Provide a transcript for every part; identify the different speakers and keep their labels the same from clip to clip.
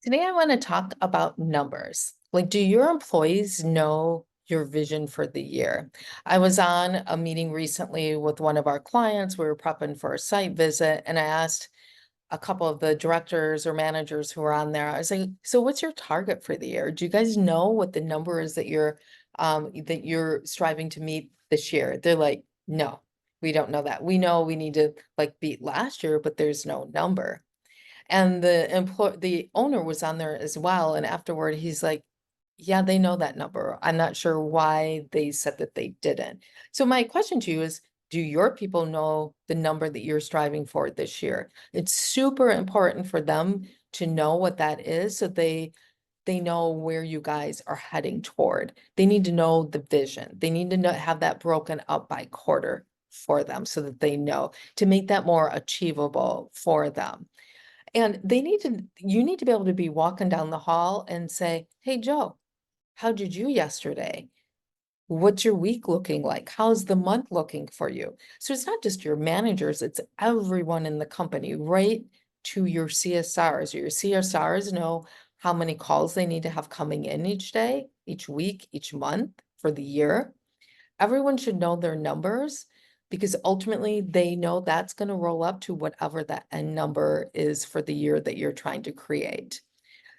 Speaker 1: Today, I want to talk about numbers. Like, do your employees know your vision for the year? I was on a meeting recently with one of our clients. We were prepping for a site visit, and I asked a couple of the directors or managers who were on there. I was like, "So, what's your target for the year? Do you guys know what the number is that you're striving to meet this year?" They're like, "No, we don't know that. We know we need to like beat last year, but there's no number." And the owner was on there as well, and afterward, he's like, "Yeah, they know that number. I'm not sure why they said that they didn't." So my question to you is, do your people know the number that you're striving for this year? It's super important for them to know what that is, so they know where you guys are heading toward. They need to know the vision. They need to know, have that broken up by quarter for them so that they know to make that more achievable for them. And you need to be able to be walking down the hall and say, "Hey, Joe, how did you yesterday? What's your week looking like? How's the month looking for you?" So it's not just your managers, it's everyone in the company, right to your CSRs. Your CSRs know how many calls they need to have coming in each day, each week, each month for the year. Everyone should know their numbers because ultimately they know that's going to roll up to whatever that end number is for the year that you're trying to create.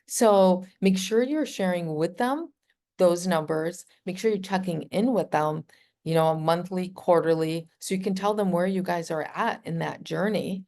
Speaker 1: So make sure you're sharing with them those numbers. Make sure you're checking in with them, monthly, quarterly, so you can tell them where you guys are at in that journey.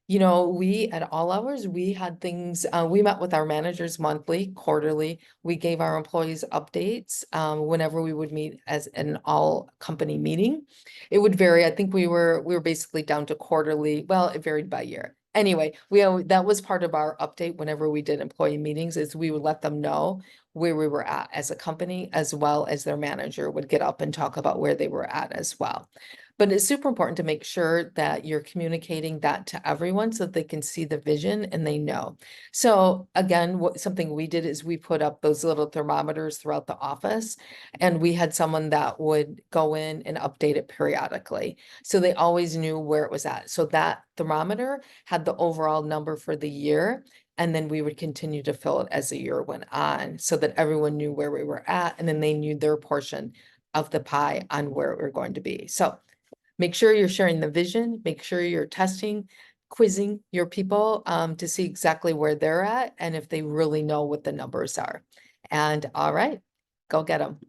Speaker 1: We at all hours, we had things, we met with our managers monthly, quarterly. We gave our employees updates whenever we would meet as an all company meeting. It would vary. I think we were basically down to quarterly. Well, it varied by year. Anyway, that was part of our update whenever we did employee meetings, is we would let them know where we were at as a company, as well as their manager would get up and talk about where they were at as well. But it's super important to make sure that you're communicating that to everyone so that they can see the vision and they know. So again, something we did is we put up those little thermometers throughout the office, and we had someone that would go in and update it periodically. So they always knew where it was at. So that thermometer had the overall number for the year. And then we would continue to fill it as the year went on so that everyone knew where we were at, and then they knew their portion of the pie on where we were going to be. So make sure you're sharing the vision, make sure you're testing, quizzing your people to see exactly where they're at and if they really know what the numbers are. And all right, go get them.